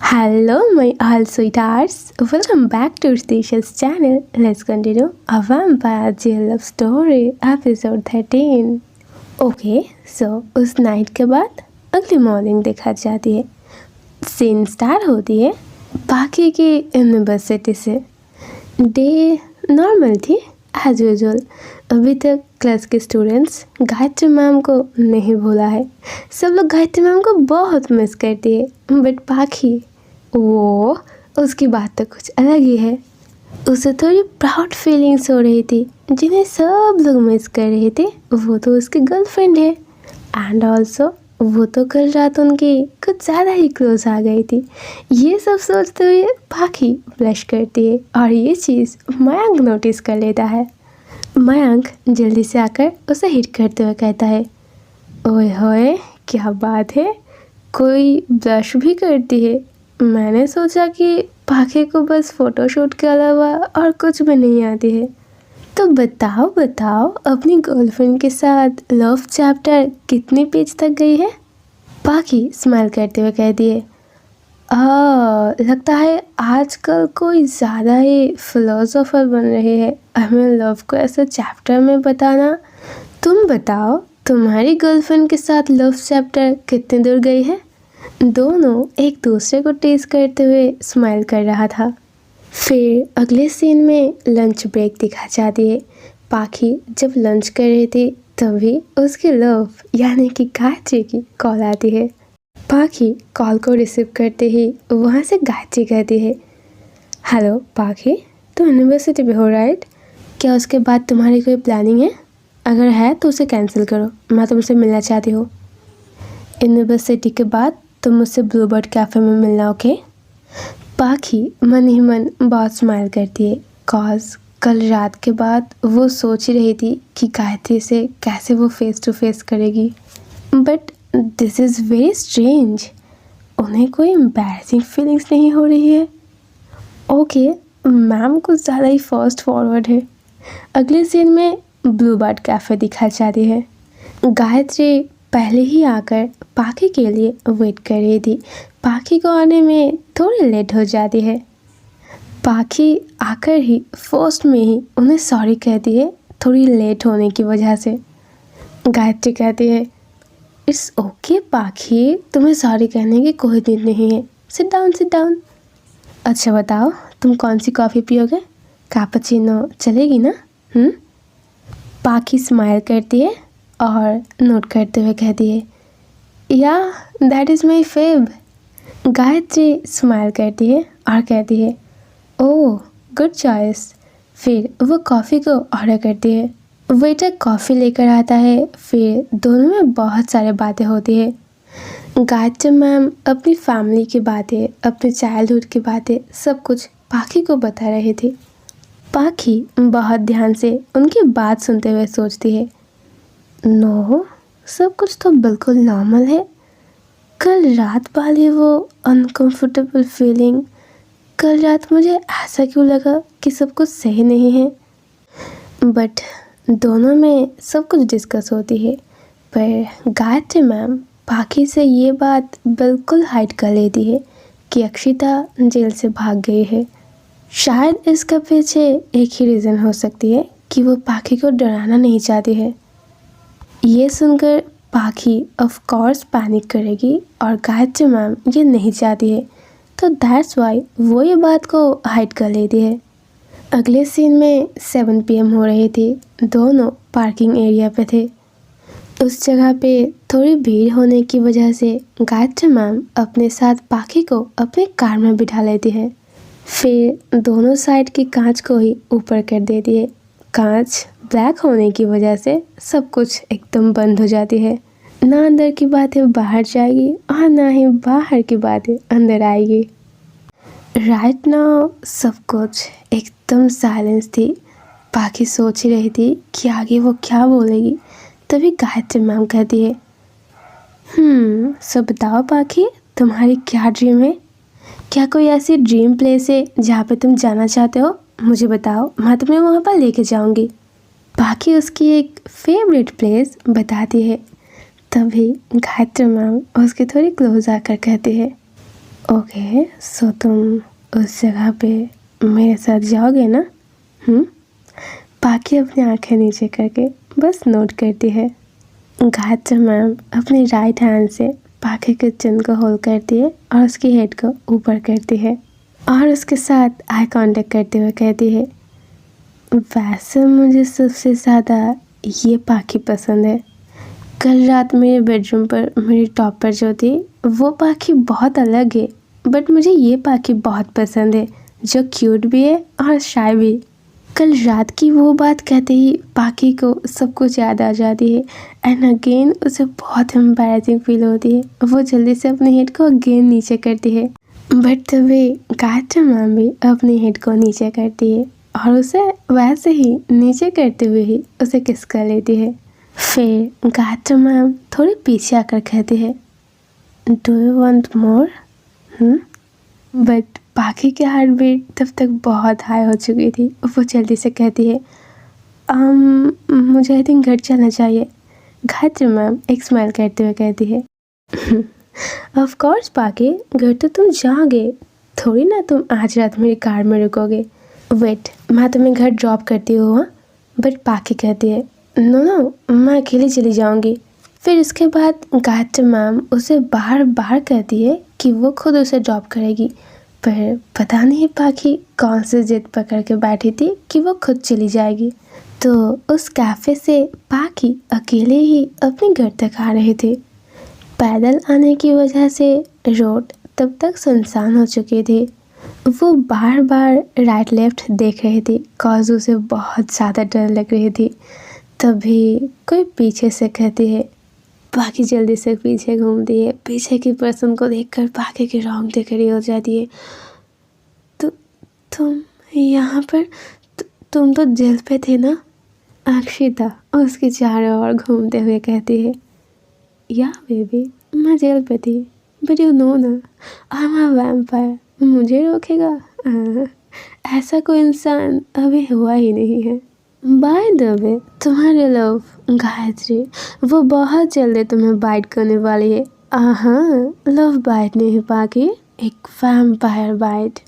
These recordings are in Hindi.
Hello, my all sweethearts. Welcome back to Statia's channel. Let's continue a vampire jail love story, episode 13. Okay, so उस नाइट के बाद अगली मॉर्निंग देखा जाती है। सीन स्टार्ट होती है बाकी की यूनिवर्सिटी से। डे नॉर्मल थी एज यूजुअल। अभी तक क्लास के स्टूडेंट्स गायत्री मैम को नहीं भूला है। सब लोग गायत्री मैम को बहुत मिस करती है, बट बाकी वो उसकी बात तो कुछ अलग ही है। उसे थोड़ी प्राउड फीलिंग्स हो रही थी, जिन्हें सब लोग मिस कर रहे थे। वो तो उसकी गर्लफ्रेंड है एंड ऑल्सो वो तो कल रात उनकी कुछ ज़्यादा ही क्लोज आ गई थी। ये सब सोचते हुए बाकी ब्लश करती है और ये चीज़ मयंक नोटिस कर लेता है। मयंक जल्दी से आकर उसे हिट करते हुए कहता है, ओए होए क्या बात है, कोई ब्लश भी करती है। मैंने सोचा कि पाखे को बस फ़ोटोशूट के अलावा और कुछ भी नहीं आती है। तो बताओ अपनी गर्लफ्रेंड के साथ लव चैप्टर कितनी पेज तक गई है? पाखी स्माइल करते हुए कह दिए, लगता है आजकल कोई ज़्यादा ही फिलोसोफर बन रहे हैं हमें लव को ऐसे चैप्टर में बताना। तुम बताओ तुम्हारी गर्लफ्रेंड के साथ लव चैप्टर कितने दूर गई है? दोनों एक दूसरे को टीज करते हुए स्माइल कर रहा था। फिर अगले सीन में लंच ब्रेक दिखा जाती है। पाखी जब लंच कर रही थी तभी उसकी लव यानी कि गायत्री की कॉल आती है। पाखी कॉल को रिसीव करते ही वहाँ से गायत्री कहती है, हेलो पाखी, तुम यूनिवर्सिटी में हो राइट? क्या उसके बाद तुम्हारी कोई प्लानिंग है? अगर है तो उसे कैंसिल करो, मैं तुमसे मिलना चाहती हूँ। यूनिवर्सिटी के बाद तुम मुझसे ब्लूबर्ड कैफ़े में मिलना, ओके? पाखी मन ही मन बहुत स्माइल करती है, कॉज कल रात के बाद वो सोच ही रही थी कि गायत्री से कैसे वो फेस टू फेस करेगी। But this is very strange, उन्हें कोई एम्बैरसिंग फीलिंग्स नहीं हो रही है। ओके, मैम कुछ ज़्यादा ही फास्ट फॉरवर्ड है। अगले सीन में ब्लूबर्ड कैफ़े दिखा जाती है। गायत्री पहले ही आकर पाखी के लिए वेट कर रही थी। पाखी को आने में थोड़ी लेट हो जाती है। पाखी आकर ही फर्स्ट में ही उन्हें सॉरी कहती है थोड़ी लेट होने की वजह से। गायत्री कहती है, इट्स ओके पाखी, तुम्हें सॉरी कहने की कोई नीड नहीं है। Sit down. अच्छा बताओ तुम कौन सी कॉफ़ी पियोगे? कैपुचिनो चलेगी ना? पाखी स्माइल करती है और नोट करते हुए कहती है, या that is my fav. Gayatri smile करती है और कहती है, ओह गुड चॉइस। फिर वो कॉफ़ी को ऑर्डर करती है। वेटर कॉफ़ी लेकर आता है। फिर दोनों में बहुत सारे बातें होती है। गायत्री मैम अपनी फैमिली की बातें, अपने चाइल्डहुड की बातें सब कुछ पाखी को बता रही थी। पाखी बहुत ध्यान से उनकी बात सुनते हुए सोचती है, नो, सब कुछ तो बिल्कुल नॉर्मल है। कल रात वाली वो अनकंफर्टेबल फीलिंग, कल रात मुझे ऐसा क्यों लगा कि सब कुछ सही नहीं है। बट दोनों में सब कुछ डिस्कस होती है, पर गायत्री मैम पाखी से ये बात बिल्कुल हाइड कर लेती है कि अक्षिता जेल से भाग गई है। शायद इसका पीछे एक ही रीज़न हो सकती है कि वो पाखी को डराना नहीं चाहती है। ये सुनकर पाखी ऑफ कोर्स पैनिक करेगी और गायत्री मैम ये नहीं चाहती है, तो दैट्स वाई वो ये बात को हाइड कर लेती है। अगले सीन में 7 PM हो रही थी। दोनों पार्किंग एरिया पे थे। उस जगह पे थोड़ी भीड़ होने की वजह से गायत्री मैम अपने साथ पाखी को अपने कार में बिठा लेती है। फिर दोनों साइड की कांच को ही ऊपर कर देती है। कांच ब्लैक होने की वजह से सब कुछ एकदम बंद हो जाती है। ना अंदर की बातें बाहर जाएगी और ना ही बाहर की बातें अंदर आएगी। राइट नाउ सब कुछ एकदम साइलेंस थी। पाखी सोच ही रही थी कि आगे वो क्या बोलेगी। तभी गायत्री मैम कहती है, सो बताओ पाखी, तुम्हारी क्या ड्रीम है? क्या कोई ऐसी ड्रीम प्लेस है जहाँ पे तुम जाना चाहते हो? मुझे बताओ, मैं तुम्हें वहाँ पर लेके जाऊँगी। बाकी उसकी एक फेवरेट प्लेस बताती है। तभी गायत्री मैम उसके थोड़ी क्लोज आकर कहती है, ओके, सो तुम उस जगह पे मेरे साथ जाओगे ना? पाखी अपनी आंखें नीचे करके बस नोट करती है। गायत्री मैम अपनी राइट हैंड से पाखी के चिन को होल्ड करती है और उसकी हेड को ऊपर करती है और उसके साथ आई कांटेक्ट करते हुए कहती है, वैसे मुझे सबसे ज़्यादा ये पाखी पसंद है। कल रात मेरे बेडरूम पर मेरी टॉप पर जो थी वो पाखी बहुत अलग है, बट मुझे ये पाखी बहुत पसंद है जो क्यूट भी है और शाय भी। कल रात की वो बात कहते ही पाखी को सब कुछ याद आ जाती है एंड अगेन उसे बहुत एम्बैरेसिंग फील होती है। वो जल्दी से अपनी हेड को अगेन नीचे करती है, बट तभी गायत्री मैम भी अपनी हेड को नीचे करती है और उसे वैसे ही नीचे करते हुए ही उसे किस कर लेती है। फिर गायत्री मैम थोड़ी पीछे आकर कहती है, do you want more? But पाखी की हार्ट बीट तब तक बहुत हाई हो चुकी थी। वो जल्दी से कहती है, मुझे आई थिंक घर चलना चाहिए। गायत्री मैम एक स्माइल करते हुए कहती है, ऑफ कोर्स पाखी, घर तो तुम जाओगे, थोड़ी ना तुम आज रात मेरी कार में रुकोगे। वेट, मैं तुम्हें घर ड्रॉप करती हूँ। हाँ, बट पाखी कहती है, नो, मैं अकेली चली जाऊँगी। फिर इसके बाद गायत्री मैम उसे बार बार कहती है कि वो खुद उसे ड्रॉप करेगी, पर पता नहीं पाखी कौन सी जिद पकड़ के बैठी थी कि वो खुद चली जाएगी। तो उस कैफ़े से पाखी अकेले ही अपने घर तक आ रहे थे। पैदल आने की वजह से रोड तब तक सुनसान हो चुके थे। वो बार बार राइट लेफ्ट देख रहे थे कॉज उसे बहुत ज़्यादा डर लग रही थी। तभी कोई पीछे से कहती है। पाखी जल्दी से पीछे घूमती है। पीछे की पर्सन को देखकर पाखी की रोंगटे खड़ी हो जाती है। तुम यहाँ पर? तुम तो जेल पे थे ना? अक्षिता उसके चारों ओर घूमते हुए कहती है, या बेबी, मैं जेल पे थी, बट यू नो ना, आई एम अ वैम्पायर, मुझे रोकेगा? ऐसा कोई इंसान अभी हुआ ही नहीं है। बाय द वे, तुम्हारे लव गायत्री वो बहुत जल्दी तुम्हें बाइट करने वाली है। हाँ, लव बाइट नहीं पाखी, एक वैम्पायर बाइट।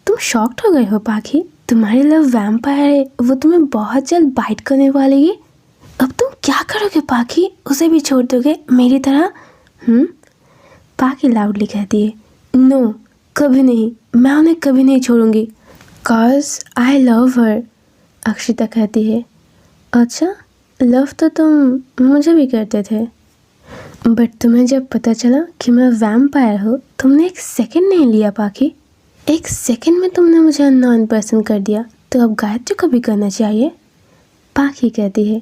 तुम शॉक्ड हो गए हो पाखी? तुम्हारी लव वैम्पायर है, वो तुम्हें बहुत जल्द बाइट करने वाली है। अब तुम क्या करोगे पाखी? उसे भी छोड़ दोगे मेरी तरह? पाखी लाउडली कहती है, नो, कभी नहीं, मैं उन्हें कभी नहीं छोड़ूंगी, cause I love her. Akshita कहती है, अच्छा, लव तो तुम मुझे भी करते थे, बट तुम्हें जब पता चला कि मैं वैम्पायर हूँ तुमने एक सेकंड नहीं लिया पाखी। एक सेकंड में तुमने मुझे अननोन पर्सन कर दिया, तो अब गायत्री को भी करना चाहिए। पाखी कहती है,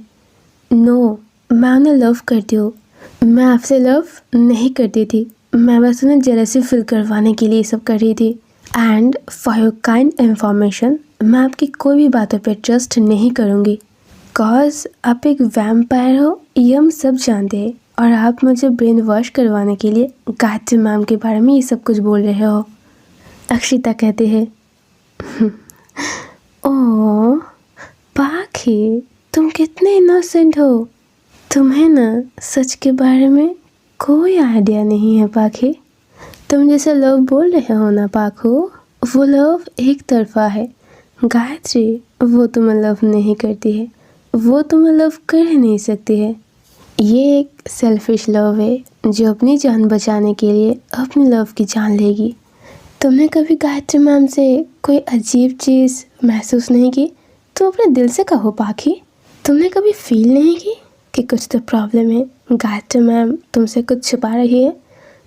नो, मैं उन्हें लव करती हूँ, मैं आपसे लव नहीं करती थी, मैं बस उन्हें जेलसी फील करवाने के लिए सब कर रही थी। And for your kind information, मैं आपकी कोई भी बातों पे ट्रस्ट नहीं करूँगी, कॉज आप एक वैम्पायर हो ये हम सब जानते हैं, और आप मुझे ब्रेन वॉश करवाने के लिए गायत्री मैम के बारे में ये सब कुछ बोल रहे हो। अक्षिता कहते हैं, ओह पाखी, तुम कितने इनोसेंट हो, तुम्हें ना सच के बारे में कोई आइडिया नहीं है पाखी। तुम जैसे लव बोल रहे हो ना पाखू, वो लव एक तरफा है। गायत्री वो तुम्हें लव नहीं करती है, वो तुम्हें लव कर ही नहीं सकती है। ये एक सेल्फिश लव है जो अपनी जान बचाने के लिए अपनी लव की जान लेगी। तुमने कभी गायत्री मैम से कोई अजीब चीज़ महसूस नहीं की? तुम अपने दिल से कहो पाखी, तुमने कभी फील नहीं की कि कुछ तो प्रॉब्लम है, गायत्री मैम तुमसे कुछ छुपा रही है?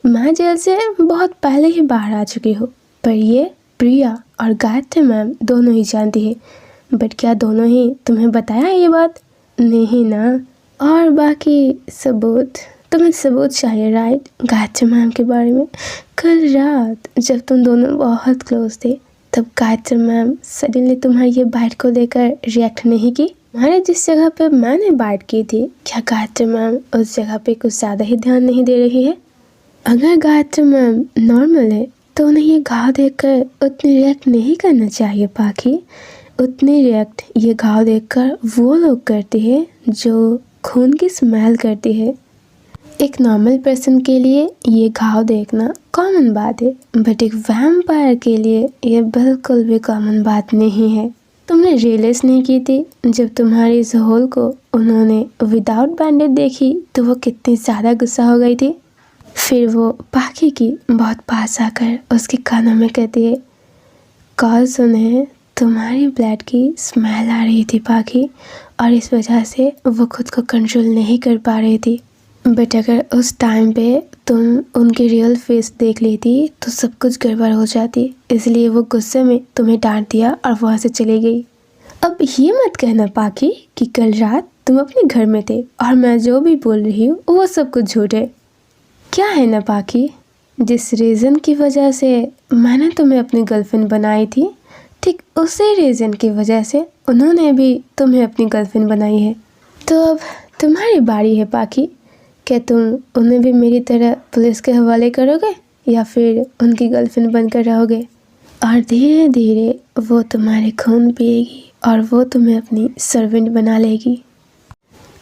मैं जेल से बहुत पहले ही बाहर आ चुकी हूँ, पर ये प्रिया और गायत्री मैम दोनों ही जानती है। बट क्या दोनों ही तुम्हें बताया ये बात? नहीं ना। और बाकी सबूत, तुम्हें सबूत चाहिए राइट गायत्री मैम के बारे में? कल रात जब तुम दोनों बहुत क्लोज थे, तब गायत्री मैम सडनली तुम्हारी ये बाइट को लेकर रिएक्ट नहीं की? तुम्हारे जिस जगह पे मैंने बाइट की थी, क्या गायत्री मैम उस जगह पे कुछ ज़्यादा ही ध्यान नहीं दे रही है? अगर गायत्री मैम नॉर्मल है तो उन्हें ये घाव देखकर उतनी रिएक्ट नहीं करना चाहिए पाखी। उतनी रिएक्ट ये घाव देखकर वो लोग करते हैं जो खून की स्मेल करती है। एक नॉर्मल पर्सन के लिए ये घाव देखना कॉमन बात है, बट एक वैम्पायर के लिए ये बिल्कुल भी कॉमन बात नहीं है। तुमने रियलाइज नहीं की थी जब तुम्हारी इस होल को उन्होंने विदाउट बैंडेड देखी तो वो कितनी ज़्यादा गुस्सा हो गई थी। फिर वो पाखी की बहुत पास आकर उसके कानों में कहती है, कॉल सुने, तुम्हारी ब्लड की स्मेल आ रही थी पाखी, और इस वजह से वो खुद को कंट्रोल नहीं कर पा रही थी। बट अगर उस टाइम पे तुम उनकी रियल फेस देख लेती तो सब कुछ गड़बड़ हो जाती, इसलिए वो गुस्से में तुम्हें डांट दिया और वहाँ से चली गई। अब ये मत कहना पाखी कि कल रात तुम अपने घर में थे और मैं जो भी बोल रही हूँ वो सब कुछ झूठ है। क्या है ना पाखी, जिस रीज़न की वजह से मैंने तुम्हें अपनी गर्लफ्रेंड बनाई थी, ठीक उसी रीज़न की वजह से उन्होंने भी तुम्हें अपनी गर्लफ्रेंड बनाई है। तो अब तुम्हारी बारी है पाखी, क्या तुम उन्हें भी मेरी तरह पुलिस के हवाले करोगे या फिर उनकी गर्लफ्रेंड बनकर रहोगे? और धीरे धीरे वो तुम्हारे खून पिएगी और वो तुम्हें अपनी सर्वेंट बना लेगी।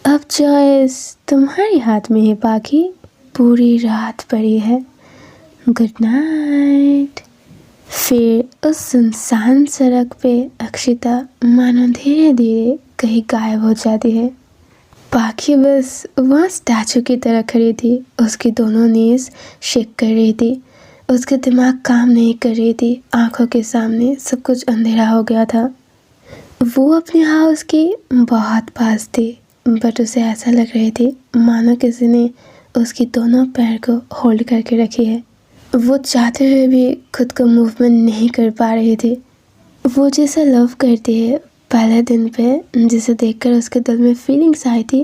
अब चॉइस तुम्हारे हाथ में है पाखी, पूरी रात पड़ी है। Good night. फिर उस सुनसान सड़क पे अक्षिता मानो धीरे धीरे कहीं गायब हो जाती है। पाखी बस वहाँ स्टैचू की तरह खड़ी थी, उसकी दोनों नीज शेक कर रही थी, उसके दिमाग काम नहीं कर रही थी, आंखों के सामने सब कुछ अंधेरा हो गया था। वो अपने हाउस की बहुत पास थी, बट उसे ऐसा लग रही थी मानो किसी ने उसकी दोनों पैर को होल्ड करके रखी है। वो चाहते हुए भी खुद को मूवमेंट नहीं कर पा रही थी। वो जैसा लव करती है पहले दिन पे, जिसे देखकर उसके दिल में फीलिंग्स आई थी,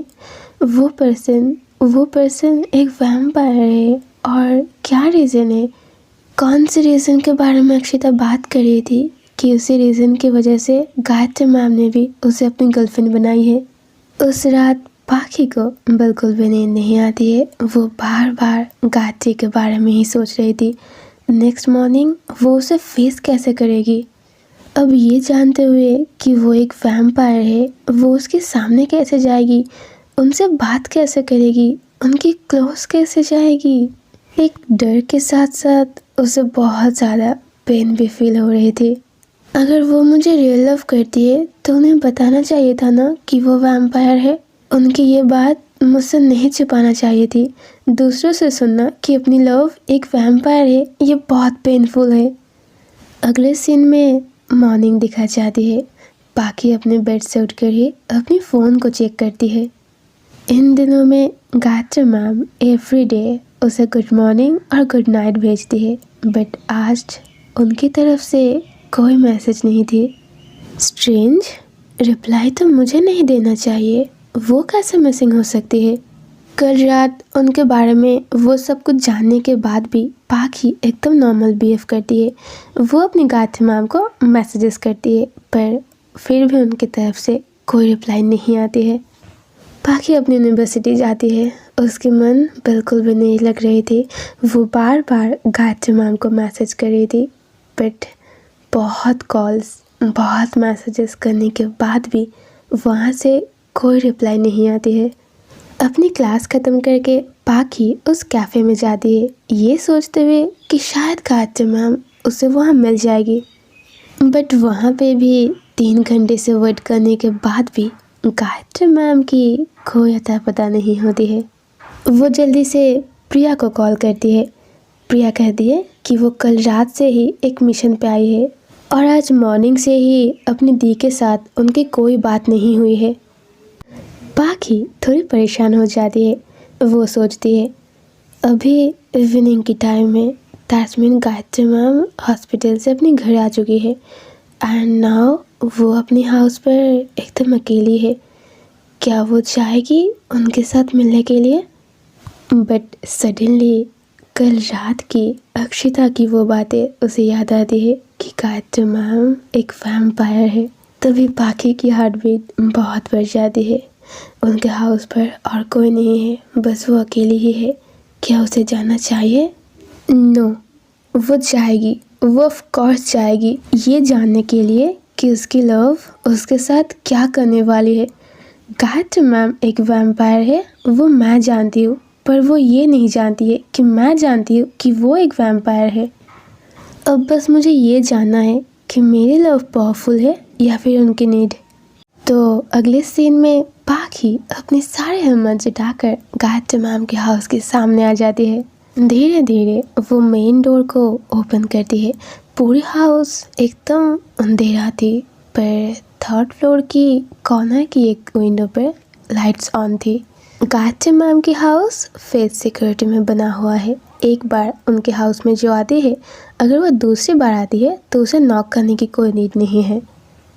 वो पर्सन एक वैम्पायर है। और क्या रीज़न है, कौन से रीज़न के बारे में अक्षिता बात कर रही थी कि उसी रीज़न की वजह से गायत्री मैम ने भी उसे अपनी गर्लफ्रेंड बनाई है। उस रात पाखी को बिल्कुल भी नींद नहीं आती है, वो बार बार गायत्री के बारे में ही सोच रही थी। नेक्स्ट मॉर्निंग वो उसे फेस कैसे करेगी। अब ये जानते हुए कि वो एक वैम्पायर है, वो उसके सामने कैसे जाएगी, उनसे बात कैसे करेगी, उनकी क्लोज कैसे जाएगी। एक डर के साथ साथ उसे बहुत ज़्यादा पेन भी फील हो रही थी। अगर वो मुझे रियल लव करती है तो उन्हें बताना चाहिए था ना कि वो वैम्पायर है। उनकी ये बात मुझसे नहीं छिपाना चाहिए थी। दूसरों से सुनना कि अपनी लव एक वैम्पायर है, ये बहुत पेनफुल है। अगले सीन में मॉर्निंग दिखा जाती है। पाखी अपने बेड से उठकर ही अपनी फ़ोन को चेक करती है। इन दिनों में गायत्री मैम एवरीडे उसे गुड मॉर्निंग और गुड नाइट भेजती है, बट आज उनकी तरफ से कोई मैसेज नहीं थी। स्ट्रेंज, रिप्लाई तो मुझे नहीं देना चाहिए, वो कैसे मिसिंग हो सकती है। कल रात उनके बारे में वो सब कुछ जानने के बाद भी पाखी एकदम नॉर्मल बिहेव करती है। वो अपनी गायत्री मैम को मैसेजेस करती है, पर फिर भी उनकी तरफ से कोई रिप्लाई नहीं आती है। पाखी अपनी यूनिवर्सिटी जाती है, उसकी मन बिल्कुल भी नहीं लग रही थी। वो बार बार गायत्री मैम को मैसेज कर रही थी, बट बहुत कॉल्स, बहुत मैसेजेस करने के बाद भी वहाँ से कोई रिप्लाई नहीं आती है। अपनी क्लास ख़त्म करके पाखी उस कैफ़े में जाती है, ये सोचते हुए कि शायद गायत्री मैम उसे वहाँ मिल जाएगी। बट वहाँ पे भी 3 घंटे से वेट करने के बाद भी गायत्री मैम की कोई अता पता नहीं होती है। वो जल्दी से प्रिया को कॉल करती है। प्रिया कहती है कि वो कल रात से ही एक मिशन पे आई है और आज मॉर्निंग से ही अपनी दी के साथ उनकी कोई बात नहीं हुई है। पाखी थोड़ी परेशान हो जाती है। वो सोचती है अभी इवनिंग की टाइम में, that's mean Gayatri ma'am hospital से अपने घर आ चुकी है एंड नाउ वो अपनी हाउस पर एकदम अकेली है। क्या वो चाहेगी उनके साथ मिलने के लिए? बट सडनली कल रात की अक्षिता की वो बातें उसे याद आती है कि गायत्री मैम एक वैम्पायर है। तभी पाखी की हार्ट बीट बहुत बढ़ जाती है। उनके हाउस पर और कोई नहीं है, बस वो अकेली ही है। क्या उसे जाना चाहिए? नो, वो जाएगी, वो ऑफ कोर्स जाएगी, ये जानने के लिए कि उसकी लव उसके साथ क्या करने वाली है। गायत्री मैम एक वैम्पायर है, वो मैं जानती हूँ, पर वो ये नहीं जानती है कि मैं जानती हूँ कि वो एक वैम्पायर है। अब बस मुझे ये जानना है कि मेरी लव पावरफुल है या फिर उनकी नीड। तो अगले सीन में पाखी अपनी सारी हिम्मत जुटाकर गायत्री मैम के हाउस के सामने आ जाती है। धीरे धीरे वो मेन डोर को ओपन करती है। पूरी हाउस एकदम अंधेरा थी, पर थर्ड फ्लोर की कॉर्नर की एक विंडो पर लाइट्स ऑन थी। गायत्री मैम की हाउस फेस सिक्योरिटी में बना हुआ है। एक बार उनके हाउस में जो आती है, अगर वो दूसरी बार आती है तो उसे नॉक करने की कोई नीड नहीं है,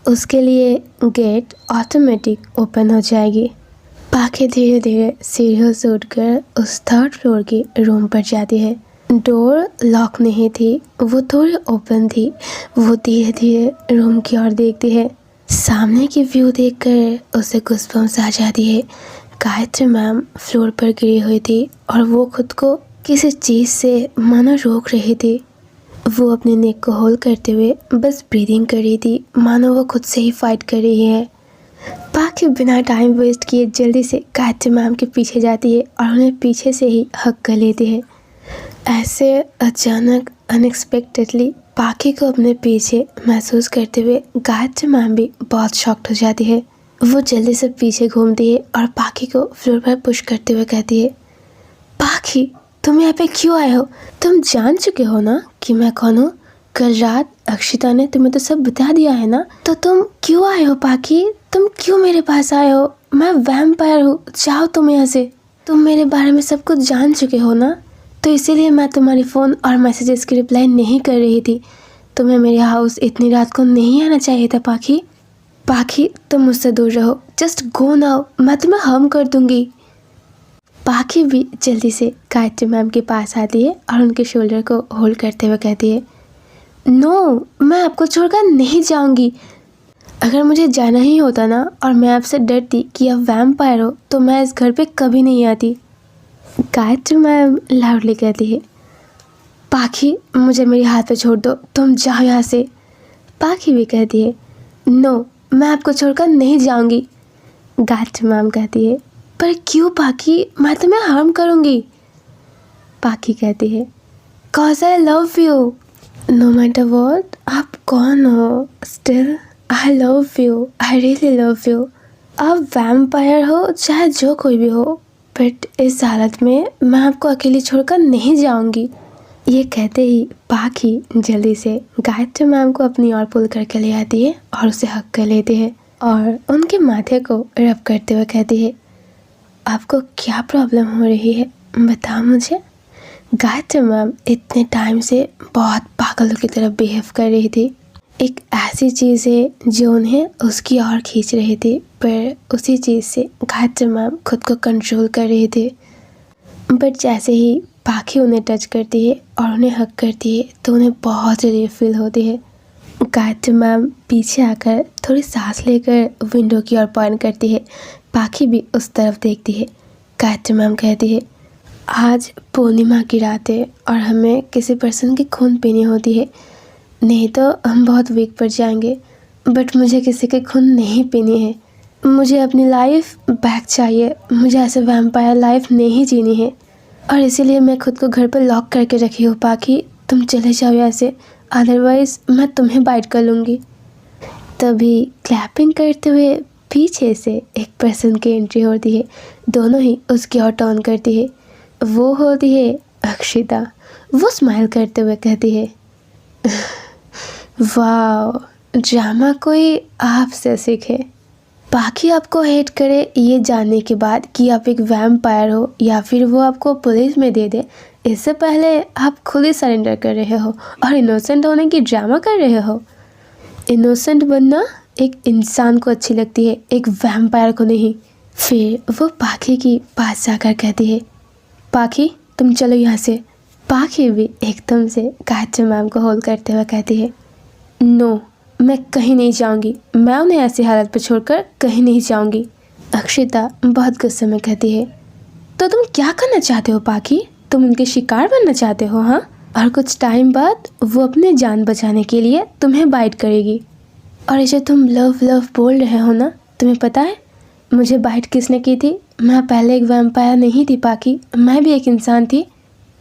उसके लिए गेट ऑटोमेटिक ओपन हो जाएगी। पाखी धीरे धीरे सीढ़ियों से उठकर उस थर्ड फ्लोर की रूम पर जाती है। डोर लॉक नहीं थी, वो थोड़ी ओपन थी। वो धीरे धीरे रूम की ओर देखती है। सामने की व्यू देखकर उसे गूज़बम्स आ जाती है। गायत्री मैम फ्लोर पर गिरी हुई थी और वो खुद को किसी चीज़ से मानो रोक रही थी। वो अपने नेक को होल्ड करते हुए बस ब्रीदिंग कर रही थी, मानो वो खुद से ही फाइट कर रही है। पाखी बिना टाइम वेस्ट किए जल्दी से गायत्री मैम के पीछे जाती है और उन्हें पीछे से ही हक कर लेती है। ऐसे अचानक अनएक्सपेक्टेडली पाखी को अपने पीछे महसूस करते हुए गायत्री मैम भी बहुत शॉक्ड हो जाती है। वो जल्दी से पीछे घूमती है और पाखी को फ्लोर पर पुश करते हुए कहती है, पाखी तुम यहाँ पे क्यों आए हो? तुम जान चुके हो ना कि मैं कौन हूँ? कल रात अक्षिता ने तुम्हें तो सब बता दिया है ना, तो तुम क्यों आए हो पाखी? तुम क्यों मेरे पास आए हो? मैं वैम्पायर हूँ, जाओ तुम यहाँ से। तुम मेरे बारे में सब कुछ जान चुके हो ना, तो इसीलिए मैं तुम्हारी फ़ोन और मैसेजेस की रिप्लाई नहीं कर रही थी। तुम्हें मेरे हाउस इतनी रात को नहीं आना चाहिए था पाखी। पाखी तुम मुझसे दूर रहो, जस्ट गो नाउ, मैं तुम्हें हार्म कर दूंगी। पाखी भी जल्दी से गायत्री मैम के पास आती है और उनके शोल्डर को होल्ड करते हुए कहती है, नो, मैं आपको छोड़कर नहीं जाऊंगी। अगर मुझे जाना ही होता ना और मैं आपसे डरती कि आप वैम्पायर हो, तो मैं इस घर पे कभी नहीं आती। गायत्री मैम लाउडली कहती है, पाखी मुझे मेरे हाथ पे छोड़ दो, तुम जाओ यहाँ से। पाखी भी कहती है, नो, मैं आपको छोड़कर नहीं जाऊंगी। गायत्री मैम कहती है, पर क्यों पाखी, मैं तुम्हें हार्म करूंगी। पाखी कहती है, cause I love you. No matter what, आप कौन हो, still I love you, I really love you. आप वैम्पायर हो चाहे जो कोई भी हो, बट इस हालत में मैं आपको अकेली छोड़कर नहीं जाऊंगी। ये कहते ही पाखी जल्दी से गायत्री मैम को अपनी ओर पुल करके ले आती है और उसे हक कर लेती है और उनके माथे को रब करते हुए कहती है, आपको क्या प्रॉब्लम हो रही है, बताओ मुझे। गायत्री मैम इतने टाइम से बहुत पागलों की तरह बिहेव कर रही थी। एक ऐसी चीज़ है जो उन्हें उसकी ओर खींच रही थी, पर उसी चीज़ से गायत्री मैम खुद को कंट्रोल कर रही थी। बट जैसे ही पाखी उन्हें टच करती है और उन्हें हक करती है तो उन्हें बहुत रिलीफ फील होती है। गायत्री मैम पीछे आकर थोड़ी सांस लेकर विंडो की ओर पॉइंट करती है। पाखी भी उस तरफ देखती है। गायत्री मैम कहती है, आज पूर्णिमा की रात है और हमें किसी पर्सन की खून पीनी होती है, नहीं तो हम बहुत वीक पड़ जाएंगे। बट मुझे किसी की खून नहीं पीनी है। मुझे अपनी लाइफ बैक चाहिए। मुझे ऐसे वैम्पायर लाइफ नहीं जीनी है और इसीलिए मैं खुद को घर पर लॉक करके रखी हूँ। पाखी तुम चले जाओ यहाँ से, अदरवाइज़ मैं तुम्हें बाइट कर लूँगी। तभी क्लैपिंग करते हुए पीछे से एक पर्सन की एंट्री होती है। दोनों ही उसकी ओर टर्न करती है। वो होती है अक्षिता। वो स्माइल करते हुए कहती है, वाह, ड्रामा कोई आपसे सीखे। बाकी आपको हेट करे ये जानने के बाद कि आप एक वैम्पायर हो या फिर वो आपको पुलिस में दे दे, इससे पहले आप खुद ही सरेंडर कर रहे हो और इनोसेंट होने की ड्रामा कर रहे हो। इनोसेंट बनना एक इंसान को अच्छी लगती है, एक वैम्पायर को नहीं। फिर वो पाखी की पास जाकर कहती है, पाखी तुम चलो यहाँ से। पाखी भी एकदम से गायत्री मैम को होल्ड करते हुए कहती है, नो, मैं कहीं नहीं जाऊंगी। मैं उन्हें ऐसी हालत पर छोड़कर कहीं नहीं जाऊंगी। अक्षिता बहुत गुस्से में कहती है, तो तुम क्या करना चाहते हो पाखी? तुम उनके शिकार बनना चाहते हो, हाँ? और कुछ टाइम बाद वो अपने जान बचाने के लिए तुम्हें बाइट करेगी। और ये जो तुम लव लव बोल रहे हो ना, तुम्हें पता है मुझे बाइट किसने की थी? मैं पहले एक वैम्पायर नहीं थी पाखी, मैं भी एक इंसान थी।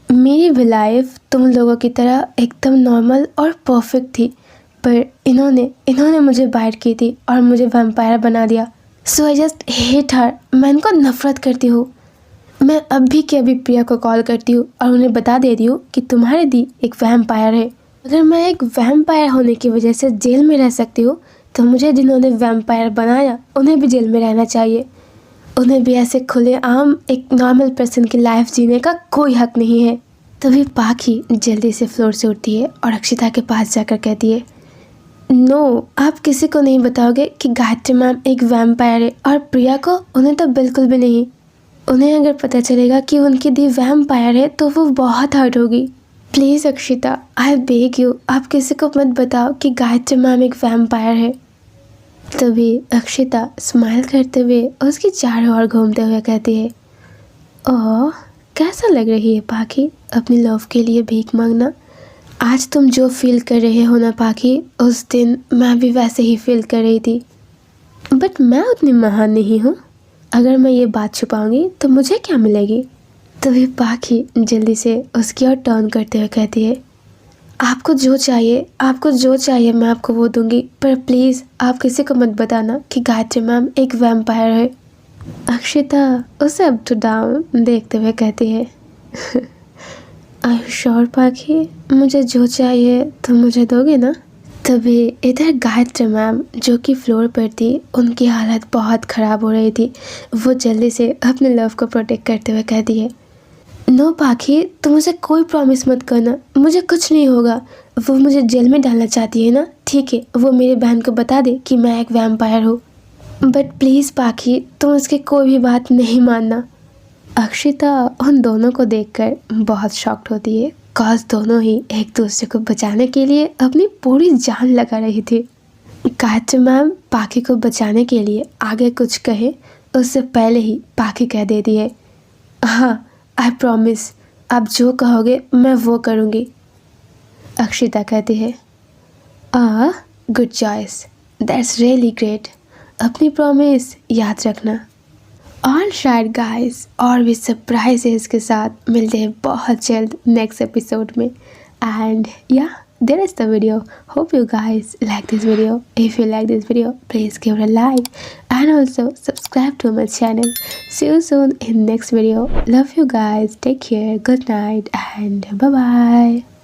मेरी भी लाइफ तुम लोगों की तरह एकदम नॉर्मल और परफेक्ट थी, पर इन्होंने मुझे बाइट की थी और मुझे वैम्पायर बना दिया। सो आई जस्ट हेट हर। मैं इनको नफरत करती हूँ। मैं अभी के अभी प्रिया को कॉल करती हूँ और उन्हें बता दे रही हूँ कि तुम्हारी दी एक वैम्पायर है। अगर मैं एक वैम्पायर होने की वजह से जेल में रह सकती हूँ, तो मुझे जिन्होंने वैम्पायर बनाया उन्हें भी जेल में रहना चाहिए। उन्हें भी ऐसे खुलेआम एक नॉर्मल पर्सन की लाइफ जीने का कोई हक नहीं है। तभी पाखी जल्दी से फ्लोर से उठती है और अक्षिता के पास जाकर कहती है, नो, आप किसी को नहीं बताओगे कि गायत्री मैम एक वैम्पायर है, और प्रिया को उन्हें तो बिल्कुल भी नहीं। उन्हें अगर पता चलेगा कि उनकी दी वैम्पायर है तो वो बहुत हर्ट होगी। Please Akshita, I beg you, आप किसी को मत बताओ कि गायत्री मैम एक वैम्पायर है। तभी अक्षिता स्माइल करते हुए उसकी चारों ओर घूमते हुए कहती है, ओह, कैसा लग रही है पाखी अपनी लव के लिए भीख मांगना। आज तुम जो फील कर रहे हो ना पाखी, उस दिन मैं भी वैसे ही फील कर रही थी। बट मैं उतनी महान नहीं हूँ। अगर मैं ये बात छुपाऊंगी तो मुझे क्या मिलेगी? तभी पाखी जल्दी से उसकी ओर टर्न करते हुए कहती है, आपको जो चाहिए मैं आपको वो दूंगी, पर प्लीज़ आप किसी को मत बताना कि गायत्री मैम एक वैम्पायर है। अक्षिता उसे अप टू डाउन देखते हुए कहती है, आई यू श्योर पाखी, मुझे जो चाहिए तुम मुझे दोगे ना? तभी इधर गायत्री मैम जो कि फ्लोर पर थी, उनकी हालत बहुत ख़राब हो रही थी। वो जल्दी से अपने लव को प्रोटेक्ट करते हुए कहती है, नो पाखी, तुम मुझे कोई प्रॉमिस मत करना, मुझे कुछ नहीं होगा। वो मुझे जेल में डालना चाहती है ना, ठीक है, वो मेरी बहन को बता दे कि मैं एक वैम्पायर हूँ, बट प्लीज़ पाखी, तुम उसकी कोई भी बात नहीं मानना। अक्षिता उन दोनों को देखकर बहुत शॉक्ड होती है, कॉज दोनों ही एक दूसरे को बचाने के लिए अपनी पूरी जान लगा रही थी। गायत्री मैम पाखी को बचाने के लिए आगे कुछ कहे उससे पहले ही पाखी कह देती है, हाँ, आई प्रॉमिस, आप जो कहोगे मैं वो करूँगी। अक्षिता कहती है, good choice, that's really great, अपनी प्रॉमिस याद रखना। और शायद गाइस और भी सरप्राइजेस के साथ मिलते हैं बहुत जल्द नेक्स्ट एपिसोड में। एंड या there is the video. Hope you guys like this video. If you like this video, please give it a like and also subscribe to my channel. See you soon in next video. Love you guys. Take care. Good night and bye bye.